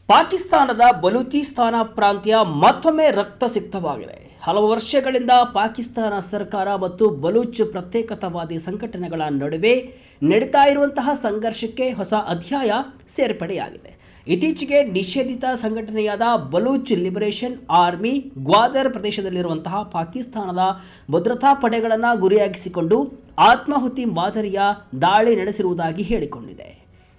ಪಾಕಿಸ್ತಾನದ ಬಲೂಚಿಸ್ತಾನ ಪ್ರಾಂತ್ಯ ಮತ್ತೊಮ್ಮೆ ರಕ್ತಸಿಕ್ತವಾಗಿದೆ. ಹಲವು ವರ್ಷಗಳಿಂದ ಪಾಕಿಸ್ತಾನ ಸರ್ಕಾರ ಮತ್ತು ಬಲೂಚ್ ಪ್ರತ್ಯೇಕತಾವಾದಿ ಸಂಘಟನೆಗಳ ನಡುವೆ ನಡೀತಾ ಇರುವಂತಹ ಸಂಘರ್ಷಕ್ಕೆ ಹೊಸ ಅಧ್ಯಾಯ ಸೇರ್ಪಡೆಯಾಗಿದೆ. ಇತ್ತೀಚೆಗೆ ನಿಷೇಧಿತ ಸಂಘಟನೆಯಾದ ಬಲೂಚ್ ಲಿಬರೇಷನ್ ಆರ್ಮಿ ಗ್ವಾದರ್ ಪ್ರದೇಶದಲ್ಲಿರುವಂತಹ ಪಾಕಿಸ್ತಾನದ ಭದ್ರತಾ ಪಡೆಗಳನ್ನು ಗುರಿಯಾಗಿಸಿಕೊಂಡು ಆತ್ಮಾಹುತಿ ಮಾದರಿಯ ದಾಳಿ ನಡೆಸಿರುವುದಾಗಿ ಹೇಳಿಕೊಂಡಿದೆ.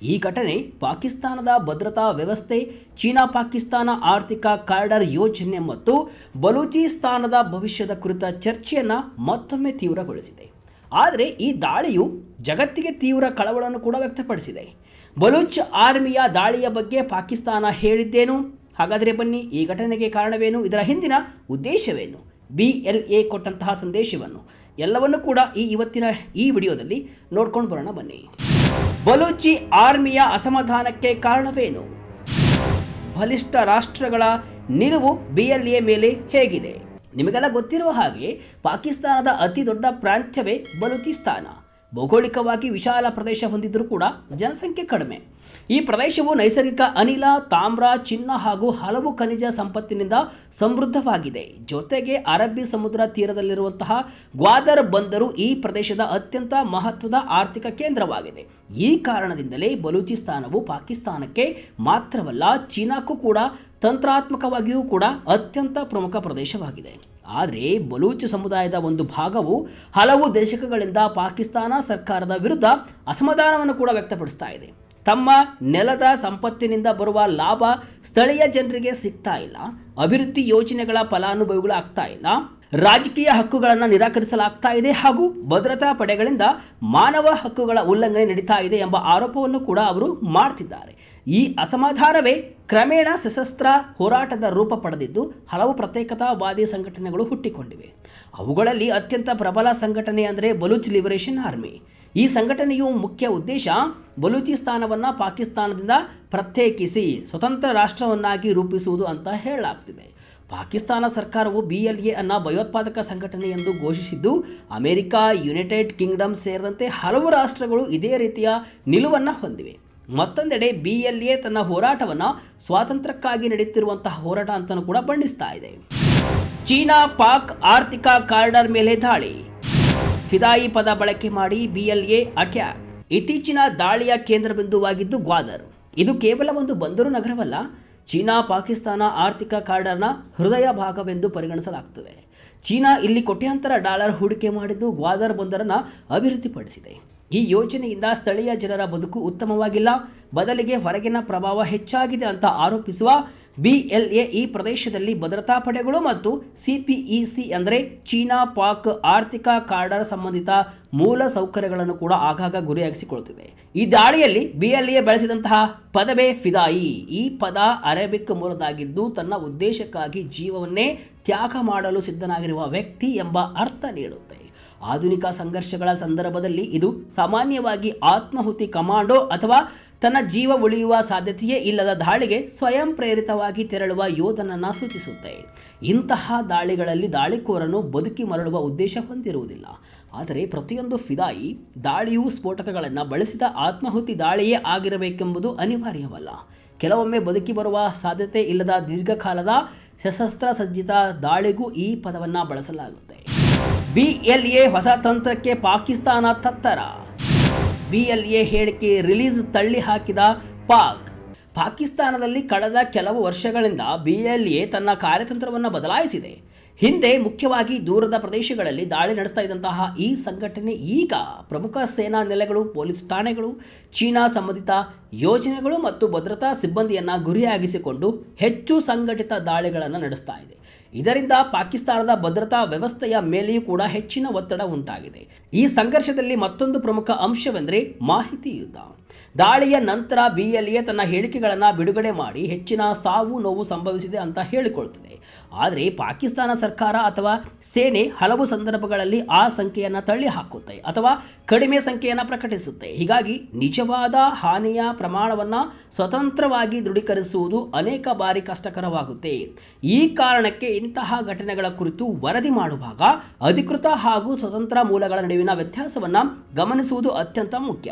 ಈ ಘಟನೆ ಪಾಕಿಸ್ತಾನದ ಭದ್ರತಾ ವ್ಯವಸ್ಥೆ, ಚೀನಾ ಪಾಕಿಸ್ತಾನ ಆರ್ಥಿಕ ಕಾರಿಡಾರ್ ಯೋಜನೆ ಮತ್ತು ಬಲೂಚಿಸ್ತಾನದ ಭವಿಷ್ಯದ ಕುರಿತ ಚರ್ಚೆಯನ್ನು ಮತ್ತೊಮ್ಮೆ ತೀವ್ರಗೊಳಿಸಿದೆ. ಆದರೆ ಈ ದಾಳಿಯು ಜಗತ್ತಿಗೆ ತೀವ್ರ ಕಳವಳವನ್ನು ಕೂಡ ವ್ಯಕ್ತಪಡಿಸಿದೆ. ಬಲೂಚ್ ಆರ್ಮಿಯ ದಾಳಿಯ ಬಗ್ಗೆ ಪಾಕಿಸ್ತಾನ ಹೇಳಿದ್ದೇನು? ಹಾಗಾದರೆ ಬನ್ನಿ, ಈ ಘಟನೆಗೆ ಕಾರಣವೇನು, ಇದರ ಹಿಂದಿನ ಉದ್ದೇಶವೇನು, BLA ಕೊಟ್ಟಂತಹ ಸಂದೇಶವನ್ನು ಎಲ್ಲವನ್ನು ಕೂಡ ಇವತ್ತಿನ ಈ ವಿಡಿಯೋದಲ್ಲಿ ನೋಡ್ಕೊಂಡು ಬರೋಣ ಬನ್ನಿ. ಬಲೂಚಿ ಆರ್ಮಿಯ ಅಸಮಾಧಾನಕ್ಕೆ ಕಾರಣವೇನು? ಬಲಿಷ್ಠ ರಾಷ್ಟ್ರಗಳ ನಿಲುವು BLA ಮೇಲೆ ಹೇಗಿದೆ? ನಿಮಗೆಲ್ಲ ಗೊತ್ತಿರುವ ಹಾಗೆ ಪಾಕಿಸ್ತಾನದ ಅತಿ ದೊಡ್ಡ ಪ್ರಾಂತ್ಯವೇ ಬಲೂಚಿಸ್ತಾನ. ಭೌಗೋಳಿಕವಾಗಿ ವಿಶಾಲ ಪ್ರದೇಶ ಹೊಂದಿದ್ದರೂ ಕೂಡ ಜನಸಂಖ್ಯೆ ಕಡಿಮೆ. ಈ ಪ್ರದೇಶವು ನೈಸರ್ಗಿಕ ಅನಿಲ, ತಾಮ್ರ, ಚಿನ್ನ ಹಾಗೂ ಹಲವು ಖನಿಜ ಸಂಪತ್ತಿನಿಂದ ಸಮೃದ್ಧವಾಗಿದೆ. ಜೊತೆಗೆ ಅರಬ್ಬಿ ಸಮುದ್ರ ತೀರದಲ್ಲಿರುವಂತಹ ಗ್ವಾದರ್ ಬಂದರು ಈ ಪ್ರದೇಶದ ಅತ್ಯಂತ ಮಹತ್ವದ ಆರ್ಥಿಕ ಕೇಂದ್ರವಾಗಿದೆ. ಈ ಕಾರಣದಿಂದಲೇ ಬಲೂಚಿಸ್ತಾನವು ಪಾಕಿಸ್ತಾನಕ್ಕೆ ಮಾತ್ರವಲ್ಲ, ಚೀನಾಕ್ಕೂ ಕೂಡ ತಂತ್ರಾತ್ಮಕವಾಗಿಯೂ ಕೂಡ ಅತ್ಯಂತ ಪ್ರಮುಖ ಪ್ರದೇಶವಾಗಿದೆ. ಆದರೆ ಬಲೂಚ್ ಸಮುದಾಯದ ಒಂದು ಭಾಗವು ಹಲವು ದಶಕಗಳಿಂದ ಪಾಕಿಸ್ತಾನ ಸರ್ಕಾರದ ವಿರುದ್ಧ ಅಸಮಾಧಾನವನ್ನು ಕೂಡ ವ್ಯಕ್ತಪಡಿಸ್ತಾ ಇದೆ. ತಮ್ಮ ನೆಲದ ಸಂಪತ್ತಿನಿಂದ ಬರುವ ಲಾಭ ಸ್ಥಳೀಯ ಜನರಿಗೆ ಸಿಗ್ತಾ ಇಲ್ಲ, ಅಭಿವೃದ್ಧಿ ಯೋಜನೆಗಳ ಫಲಾನುಭವಿಗಳು ಆಗ್ತಾ ಇಲ್ಲ, ರಾಜಕೀಯ ಹಕ್ಕುಗಳನ್ನು ನಿರಾಕರಿಸಲಾಗ್ತಾ ಇದೆ ಹಾಗೂ ಭದ್ರತಾ ಪಡೆಗಳಿಂದ ಮಾನವ ಹಕ್ಕುಗಳ ಉಲ್ಲಂಘನೆ ನಡೀತಾ ಇದೆ ಎಂಬ ಆರೋಪವನ್ನು ಕೂಡ ಅವರು ಮಾಡ್ತಿದ್ದಾರೆ. ಈ ಅಸಮಾಧಾನವೇ ಕ್ರಮೇಣ ಸಶಸ್ತ್ರ ಹೋರಾಟದ ರೂಪ ಪಡೆದಿದ್ದು ಹಲವು ಪ್ರತ್ಯೇಕತಾವಾದಿ ಸಂಘಟನೆಗಳು ಹುಟ್ಟಿಕೊಂಡಿವೆ. ಅವುಗಳಲ್ಲಿ ಅತ್ಯಂತ ಪ್ರಬಲ ಸಂಘಟನೆ ಅಂದರೆ ಬಲೂಚ್ ಲಿಬರೇಷನ್ ಆರ್ಮಿ. ಈ ಸಂಘಟನೆಯು ಮುಖ್ಯ ಉದ್ದೇಶ ಬಲೂಚಿಸ್ತಾನವನ್ನು ಪಾಕಿಸ್ತಾನದಿಂದ ಪ್ರತ್ಯೇಕಿಸಿ ಸ್ವತಂತ್ರ ರಾಷ್ಟ್ರವನ್ನಾಗಿ ರೂಪಿಸುವುದು ಅಂತ ಹೇಳಲಾಗ್ತಿದೆ. ಪಾಕಿಸ್ತಾನ ಸರ್ಕಾರವು BLA ಅನ್ನು ಭಯೋತ್ಪಾದಕ ಸಂಘಟನೆ ಎಂದು ಘೋಷಿಸಿದ್ದು ಅಮೆರಿಕ, ಯುನೈಟೆಡ್ ಕಿಂಗ್ಡಮ್ ಸೇರಿದಂತೆ ಹಲವು ರಾಷ್ಟ್ರಗಳು ಇದೇ ರೀತಿಯ ನಿಲುವನ್ನು ಹೊಂದಿವೆ. ಮತ್ತೊಂದೆಡೆ BLA ತನ್ನ ಹೋರಾಟವನ್ನು ಸ್ವಾತಂತ್ರ್ಯಕ್ಕಾಗಿ ನಡೆಯುತ್ತಿರುವಂತಹ ಹೋರಾಟ ಅಂತಲೂ ಕೂಡ ಬಣ್ಣಿಸ್ತಾ ಇದೆ. ಚೀನಾ ಪಾಕ್ ಆರ್ಥಿಕ ಕಾರಿಡಾರ್ ಮೇಲೆ ದಾಳಿ, ಫಿದಾಯಿ ಪದ ಬಳಕೆ ಮಾಡಿ BLA ಅಟ್ಯಾಕ್. ಇತ್ತೀಚಿನ ದಾಳಿಯ ಕೇಂದ್ರ ಬಿಂದುವಾಗಿದ್ದು ಗ್ವಾದರ್. ಇದು ಕೇವಲ ಒಂದು ಬಂದರು ನಗರವಲ್ಲ, ಚೀನಾ ಪಾಕಿಸ್ತಾನ ಆರ್ಥಿಕ ಕಾರಿಡಾರ್ನ ಹೃದಯ ಭಾಗವೆಂದು ಪರಿಗಣಿಸಲಾಗ್ತದೆ. ಚೀನಾ ಇಲ್ಲಿ ಕೋಟ್ಯಾಂತರ ಡಾಲರ್ ಹೂಡಿಕೆ ಮಾಡಿದ್ದು ಗ್ವಾದರ್ ಬಂದರನ್ನು ಅಭಿವೃದ್ಧಿಪಡಿಸಿದೆ. ಈ ಯೋಜನೆಯಿಂದ ಸ್ಥಳೀಯ ಜನರ ಬದುಕು ಉತ್ತಮವಾಗಿಲ್ಲ, ಬದಲಿಗೆ ಹೊರಗಿನ ಪ್ರಭಾವ ಹೆಚ್ಚಾಗಿದೆ ಅಂತ ಆರೋಪಿಸುವ BLA ಈ ಪ್ರದೇಶದಲ್ಲಿ ಭದ್ರತಾ ಪಡೆಗಳು ಮತ್ತು CPEC ಅಂದರೆ ಚೀನಾ ಪಾಕ್ ಆರ್ಥಿಕ ಕಾರಿಡಾರ್ ಸಂಬಂಧಿತ ಮೂಲ ಸೌಕರ್ಯಗಳನ್ನು ಕೂಡ ಆಗಾಗ ಗುರಿಯಾಗಿಸಿಕೊಳ್ಳುತ್ತಿದೆ. ಈ ದಾಳಿಯಲ್ಲಿ BLA ಬಳಸಿದಂತಹ ಪದವೇ ಫಿದಾಯಿ. ಈ ಪದ ಅರೇಬಿಕ್ ಮೂಲದಾಗಿದ್ದು ತನ್ನ ಉದ್ದೇಶಕ್ಕಾಗಿ ಜೀವವನ್ನೇ ತ್ಯಾಗ ಮಾಡಲು ಸಿದ್ಧನಾಗಿರುವ ವ್ಯಕ್ತಿ ಎಂಬ ಅರ್ಥ ನೀಡುತ್ತೆ. ಆಧುನಿಕ ಸಂಘರ್ಷಗಳ ಸಂದರ್ಭದಲ್ಲಿ ಇದು ಸಾಮಾನ್ಯವಾಗಿ ಆತ್ಮಾಹುತಿ ಕಮಾಂಡೋ ಅಥವಾ ತನ್ನ ಜೀವ ಉಳಿಯುವ ಸಾಧ್ಯತೆಯೇ ಇಲ್ಲದ ದಾಳಿಗೆ ಸ್ವಯಂ ಪ್ರೇರಿತವಾಗಿ ತೆರಳುವ ಯೋಧನನ್ನು ಸೂಚಿಸುತ್ತೆ. ಇಂತಹ ದಾಳಿಗಳಲ್ಲಿ ದಾಳಿಕೋರನು ಬದುಕಿ ಮರಳುವ ಉದ್ದೇಶ ಹೊಂದಿರುವುದಿಲ್ಲ. ಆದರೆ ಪ್ರತಿಯೊಂದು ಫಿದಾಯಿ ದಾಳಿಯು ಸ್ಫೋಟಕಗಳನ್ನು ಬಳಸಿದ ಆತ್ಮಾಹುತಿ ದಾಳಿಯೇ ಆಗಿರಬೇಕೆಂಬುದು ಅನಿವಾರ್ಯವಲ್ಲ. ಕೆಲವೊಮ್ಮೆ ಬದುಕಿ ಬರುವ ಸಾಧ್ಯತೆ ಇಲ್ಲದ ದೀರ್ಘಕಾಲದ ಸಶಸ್ತ್ರ ಸಜ್ಜಿತ ದಾಳಿಗೂ ಈ ಪದವನ್ನು ಬಳಸಲಾಗುತ್ತೆ. BLA ಹೊಸ ತಂತ್ರಕ್ಕೆ ಪಾಕಿಸ್ತಾನ ತತ್ತರ. BLA ಹೇಳಿಕೆ ರಿಲೀಸ್ ತಳ್ಳಿ ಹಾಕಿದ ಪಾಕಿಸ್ತಾನದಲ್ಲಿ ಕಳೆದ ಕೆಲವು ವರ್ಷಗಳಿಂದ BLA ತನ್ನ ಕಾರ್ಯತಂತ್ರವನ್ನು ಬದಲಾಯಿಸಿದೆ. ಹಿಂದೆ ಮುಖ್ಯವಾಗಿ ದೂರದ ಪ್ರದೇಶಗಳಲ್ಲಿ ದಾಳಿ ನಡೆಸ್ತಾ ಇದ್ದಂತಹ ಈ ಸಂಘಟನೆ ಈಗ ಪ್ರಮುಖ ಸೇನಾ ನೆಲೆಗಳು, ಪೊಲೀಸ್ ಠಾಣೆಗಳು, ಚೀನಾ ಸಂಬಂಧಿತ ಯೋಜನೆಗಳು ಮತ್ತು ಭದ್ರತಾ ಸಿಬ್ಬಂದಿಯನ್ನು ಗುರಿಯಾಗಿಸಿಕೊಂಡು ಹೆಚ್ಚು ಸಂಘಟಿತ ದಾಳಿಗಳನ್ನು ನಡೆಸ್ತಾ ಇದೆ. ಇದರಿಂದ ಪಾಕಿಸ್ತಾನದ ಭದ್ರತಾ ವ್ಯವಸ್ಥೆಯ ಮೇಲೆಯೂ ಕೂಡ ಹೆಚ್ಚಿನ ಒತ್ತಡ ಉಂಟಾಗಿದೆ. ಈ ಸಂಘರ್ಷದಲ್ಲಿ ಮತ್ತೊಂದು ಪ್ರಮುಖ ಅಂಶವೆಂದರೆ ಮಾಹಿತಿ ಯುದ್ಧ. ದಾಳಿಯ ನಂತರ BLA ತನ್ನ ಹೇಳಿಕೆಗಳನ್ನು ಬಿಡುಗಡೆ ಮಾಡಿ ಹೆಚ್ಚಿನ ಸಾವು ನೋವು ಸಂಭವಿಸಿದೆ ಅಂತ ಹೇಳಿಕೊಳ್ತಿದೆ. ಆದರೆ ಪಾಕಿಸ್ತಾನ ಸರ್ಕಾರ ಅಥವಾ ಸೇನೆ ಹಲವು ಸಂದರ್ಭಗಳಲ್ಲಿ ಆ ಸಂಖ್ಯೆಯನ್ನು ತಳ್ಳಿ ಹಾಕುತ್ತೆ ಅಥವಾ ಕಡಿಮೆ ಸಂಖ್ಯೆಯನ್ನು ಪ್ರಕಟಿಸುತ್ತೆ. ಹೀಗಾಗಿ ನಿಜವಾದ ಹಾನಿಯ ಪ್ರಮಾಣವನ್ನು ಸ್ವತಂತ್ರವಾಗಿ ದೃಢೀಕರಿಸುವುದು ಅನೇಕ ಬಾರಿ ಕಷ್ಟಕರವಾಗುತ್ತೆ. ಈ ಕಾರಣಕ್ಕೆ ಕಾರಣಕ್ಕೆ ಇಂತಹ ಘಟನೆಗಳ ಕುರಿತು ವರದಿ ಮಾಡುವಾಗ ಅಧಿಕೃತ ಹಾಗೂ ಸ್ವತಂತ್ರ ಮೂಲಗಳ ನಡುವಿನ ವ್ಯತ್ಯಾಸವನ್ನು ಗಮನಿಸುವುದು ಅತ್ಯಂತ ಮುಖ್ಯ.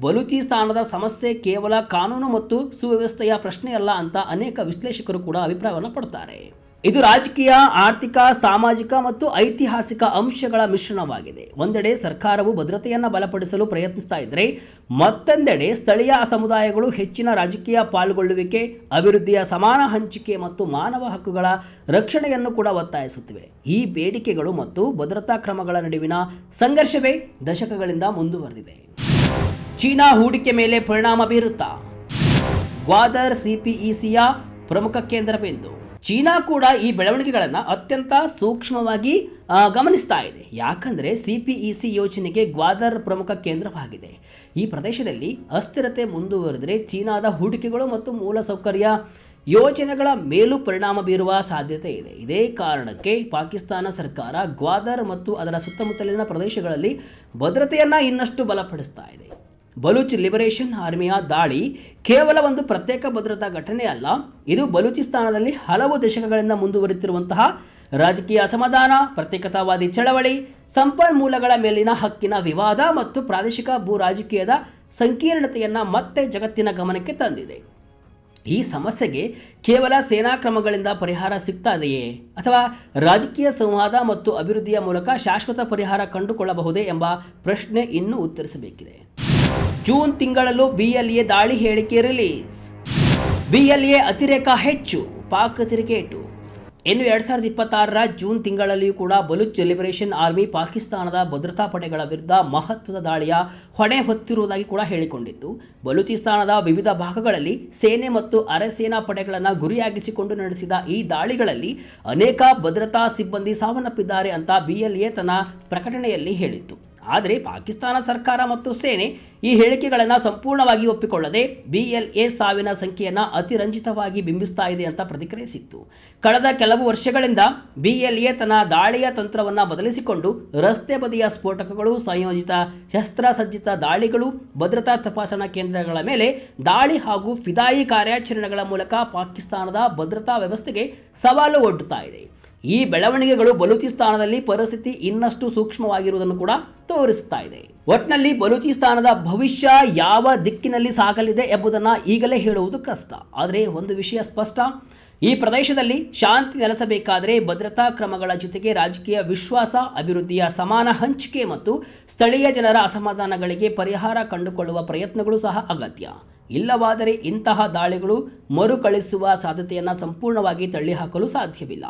ಬಲೂಚಿಸ್ತಾನದ ಸಮಸ್ಯೆ ಕೇವಲ ಕಾನೂನು ಮತ್ತು ಸುವ್ಯವಸ್ಥೆಯ ಪ್ರಶ್ನೆಯಲ್ಲ ಅಂತ ಅನೇಕ ವಿಶ್ಲೇಷಕರು ಕೂಡ ಅಭಿಪ್ರಾಯವನ್ನು ಪಡ್ತಾರೆ. ಇದು ರಾಜಕೀಯ, ಆರ್ಥಿಕ, ಸಾಮಾಜಿಕ ಮತ್ತು ಐತಿಹಾಸಿಕ ಅಂಶಗಳ ಮಿಶ್ರಣವಾಗಿದೆ. ಒಂದೆಡೆ ಸರ್ಕಾರವು ಭದ್ರತೆಯನ್ನು ಬಲಪಡಿಸಲು ಪ್ರಯತ್ನಿಸ್ತಾ ಇದ್ದರೆ, ಮತ್ತೊಂದೆಡೆ ಸ್ಥಳೀಯ ಸಮುದಾಯಗಳು ಹೆಚ್ಚಿನ ರಾಜಕೀಯ ಪಾಲ್ಗೊಳ್ಳುವಿಕೆ, ಅಭಿವೃದ್ಧಿಯ ಸಮಾನ ಹಂಚಿಕೆ ಮತ್ತು ಮಾನವ ಹಕ್ಕುಗಳ ರಕ್ಷಣೆಯನ್ನು ಕೂಡ ಒತ್ತಾಯಿಸುತ್ತಿವೆ. ಈ ಬೇಡಿಕೆಗಳು ಮತ್ತು ಭದ್ರತಾ ಕ್ರಮಗಳ ನಡುವಿನ ಸಂಘರ್ಷವೇ ದಶಕಗಳಿಂದ ಮುಂದುವರೆದಿದೆ. ಚೀನಾ ಹೂಡಿಕೆ ಮೇಲೆ ಪರಿಣಾಮ ಬೀರುತ್ತಾ? ಗ್ವಾದರ್ ಸಿಪಿಇಸಿಯ ಪ್ರಮುಖ ಕೇಂದ್ರ ಬಿಂದು. ಚೀನಾ ಕೂಡ ಈ ಬೆಳವಣಿಗೆಗಳನ್ನು ಅತ್ಯಂತ ಸೂಕ್ಷ್ಮವಾಗಿ ಗಮನಿಸ್ತಾ ಇದೆ. ಯಾಕಂದರೆ ಸಿಪಿಇಸಿ ಯೋಜನೆಗೆ ಗ್ವಾದರ್ ಪ್ರಮುಖ ಕೇಂದ್ರವಾಗಿದೆ. ಈ ಪ್ರದೇಶದಲ್ಲಿ ಅಸ್ಥಿರತೆ ಮುಂದುವರೆದರೆ ಚೀನಾದ ಹೂಡಿಕೆಗಳು ಮತ್ತು ಮೂಲಸೌಕರ್ಯ ಯೋಜನೆಗಳ ಮೇಲೂ ಪರಿಣಾಮ ಬೀರುವ ಸಾಧ್ಯತೆ ಇದೆ. ಇದೇ ಕಾರಣಕ್ಕೆ ಪಾಕಿಸ್ತಾನ ಸರ್ಕಾರ ಗ್ವಾದರ್ ಮತ್ತು ಅದರ ಸುತ್ತಮುತ್ತಲಿನ ಪ್ರದೇಶಗಳಲ್ಲಿ ಭದ್ರತೆಯನ್ನು ಇನ್ನಷ್ಟು ಬಲಪಡಿಸ್ತಾ ಇದೆ. ಬಲೂಚ್ ಲಿಬರೇಷನ್ ಆರ್ಮಿಯ ದಾಳಿ ಕೇವಲ ಒಂದು ಪ್ರತ್ಯೇಕ ಭದ್ರತಾ ಘಟನೆ ಅಲ್ಲ. ಇದು ಬಲೂಚಿಸ್ತಾನದಲ್ಲಿ ಹಲವು ದಶಕಗಳಿಂದ ಮುಂದುವರಿತಿರುವಂತಹ ರಾಜಕೀಯ ಅಸಮಾಧಾನ, ಪ್ರತ್ಯೇಕತಾವಾದಿ ಚಳವಳಿ, ಸಂಪನ್ಮೂಲಗಳ ಮೇಲಿನ ಹಕ್ಕಿನ ವಿವಾದ ಮತ್ತು ಪ್ರಾದೇಶಿಕ ಭೂ ರಾಜಕೀಯದ ಸಂಕೀರ್ಣತೆಯನ್ನು ಮತ್ತೆ ಜಗತ್ತಿನ ಗಮನಕ್ಕೆ ತಂದಿದೆ. ಈ ಸಮಸ್ಯೆಗೆ ಕೇವಲ ಸೇನಾ ಕ್ರಮಗಳಿಂದ ಪರಿಹಾರ ಸಿಗ್ತದೆಯೇ ಅಥವಾ ರಾಜಕೀಯ ಸಂವಾದ ಮತ್ತು ಅಭಿವೃದ್ಧಿಯ ಮೂಲಕ ಶಾಶ್ವತ ಪರಿಹಾರ ಕಂಡುಕೊಳ್ಳಬಹುದೇ ಎಂಬ ಪ್ರಶ್ನೆ ಇನ್ನೂ ಉತ್ತರಿಸಬೇಕಿದೆ. ಜೂನ್ ತಿಂಗಳಲ್ಲೂ BLA ದಾಳಿ ಹೇಳಿಕೆ ರಿಲೀಸ್. BLA ಅತಿರೇಕ ಹೆಚ್ಚು, ಪಾಕ್ ತಿರುಗೇಟು. ಇನ್ನು 2026ರ ಜೂನ್ ತಿಂಗಳಲ್ಲಿಯೂ ಕೂಡ ಬಲೂಚ್ ಲಿಬರೇಷನ್ ಆರ್ಮಿ ಪಾಕಿಸ್ತಾನದ ಭದ್ರತಾ ಪಡೆಗಳ ವಿರುದ್ಧ ಮಹತ್ವದ ದಾಳಿಯ ಹೊಣೆ ಹೊತ್ತಿರುವುದಾಗಿ ಕೂಡ ಹೇಳಿಕೊಂಡಿತ್ತು. ಬಲೂಚಿಸ್ತಾನದ ವಿವಿಧ ಭಾಗಗಳಲ್ಲಿ ಸೇನೆ ಮತ್ತು ಅರೆಸೇನಾ ಪಡೆಗಳನ್ನು ಗುರಿಯಾಗಿಸಿಕೊಂಡು ನಡೆಸಿದ ಈ ದಾಳಿಗಳಲ್ಲಿ ಅನೇಕ ಭದ್ರತಾ ಸಿಬ್ಬಂದಿ ಸಾವನ್ನಪ್ಪಿದ್ದಾರೆ ಅಂತ BLA ತನ್ನ ಪ್ರಕಟಣೆಯಲ್ಲಿ ಹೇಳಿತ್ತು. ಆದರೆ ಪಾಕಿಸ್ತಾನ ಸರ್ಕಾರ ಮತ್ತು ಸೇನೆ ಈ ಹೇಳಿಕೆಗಳನ್ನು ಸಂಪೂರ್ಣವಾಗಿ ಒಪ್ಪಿಕೊಳ್ಳದೆ BLA ಸಾವಿನ ಸಂಖ್ಯೆಯನ್ನು ಅತಿರಂಜಿತವಾಗಿ ಬಿಂಬಿಸ್ತಾ ಇದೆ ಅಂತ ಪ್ರತಿಕ್ರಿಯಿಸಿತ್ತು. ಕಳೆದ ಕೆಲವು ವರ್ಷಗಳಿಂದ BLA ತನ್ನ ದಾಳಿಯ ತಂತ್ರವನ್ನು ಬದಲಿಸಿಕೊಂಡು ರಸ್ತೆ ಬದಿಯ ಸ್ಫೋಟಕಗಳು, ಸಂಯೋಜಿತ ಶಸ್ತ್ರಸಜ್ಜಿತ ದಾಳಿಗಳು, ಭದ್ರತಾ ತಪಾಸಣಾ ಕೇಂದ್ರಗಳ ಮೇಲೆ ದಾಳಿ ಹಾಗೂ ಫಿದಾಯಿ ಕಾರ್ಯಾಚರಣೆಗಳ ಮೂಲಕ ಪಾಕಿಸ್ತಾನದ ಭದ್ರತಾ ವ್ಯವಸ್ಥೆಗೆ ಸವಾಲು ಒಡ್ಡುತ್ತಾ ಇದೆ. ಈ ಬೆಳವಣಿಗೆಗಳು ಬಲೂಚಿಸ್ತಾನದಲ್ಲಿ ಪರಿಸ್ಥಿತಿ ಇನ್ನಷ್ಟು ಸೂಕ್ಷ್ಮವಾಗಿರುವುದನ್ನು ಕೂಡ ತೋರಿಸುತ್ತಾ ಇದೆ. ಒಟ್ಟಿನಲ್ಲಿ ಬಲೂಚಿಸ್ತಾನದ ಭವಿಷ್ಯ ಯಾವ ದಿಕ್ಕಿನಲ್ಲಿ ಸಾಗಲಿದೆ ಎಂಬುದನ್ನು ಈಗಲೇ ಹೇಳುವುದು ಕಷ್ಟ. ಆದರೆ ಒಂದು ವಿಷಯ ಸ್ಪಷ್ಟ, ಈ ಪ್ರದೇಶದಲ್ಲಿ ಶಾಂತಿ ನೆಲೆಸಬೇಕಾದರೆ ಭದ್ರತಾ ಕ್ರಮಗಳ ಜೊತೆಗೆ ರಾಜಕೀಯ ವಿಶ್ವಾಸ, ಅಭಿವೃದ್ಧಿಯ ಸಮಾನ ಹಂಚಿಕೆ ಮತ್ತು ಸ್ಥಳೀಯ ಜನರ ಅಸಮಾಧಾನಗಳಿಗೆ ಪರಿಹಾರ ಕಂಡುಕೊಳ್ಳುವ ಪ್ರಯತ್ನಗಳು ಸಹ ಅಗತ್ಯ. ಇಲ್ಲವಾದರೆ ಇಂತಹ ದಾಳಿಗಳು ಮರುಕಳಿಸುವ ಸಾಧ್ಯತೆಯನ್ನು ಸಂಪೂರ್ಣವಾಗಿ ತಳ್ಳಿಹಾಕಲು ಸಾಧ್ಯವಿಲ್ಲ.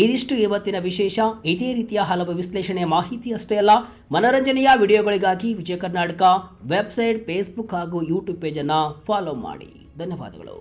ಇದಿಷ್ಟು ಇವತ್ತಿನ ವಿಶೇಷ. ಇದೇ ರೀತಿಯ ಹಲವು ವಿಶ್ಲೇಷಣೆ ಮಾಹಿತಿ ಅಷ್ಟೇ ಅಲ್ಲ, ಮನರಂಜನೆಯ ವಿಡಿಯೋಗಳಿಗಾಗಿ ವಿಜಯ ಕರ್ನಾಟಕ ವೆಬ್ಸೈಟ್, ಫೇಸ್ಬುಕ್ ಹಾಗೂ ಯೂಟ್ಯೂಬ್ ಪೇಜನ್ನು ಫಾಲೋ ಮಾಡಿ. ಧನ್ಯವಾದಗಳು.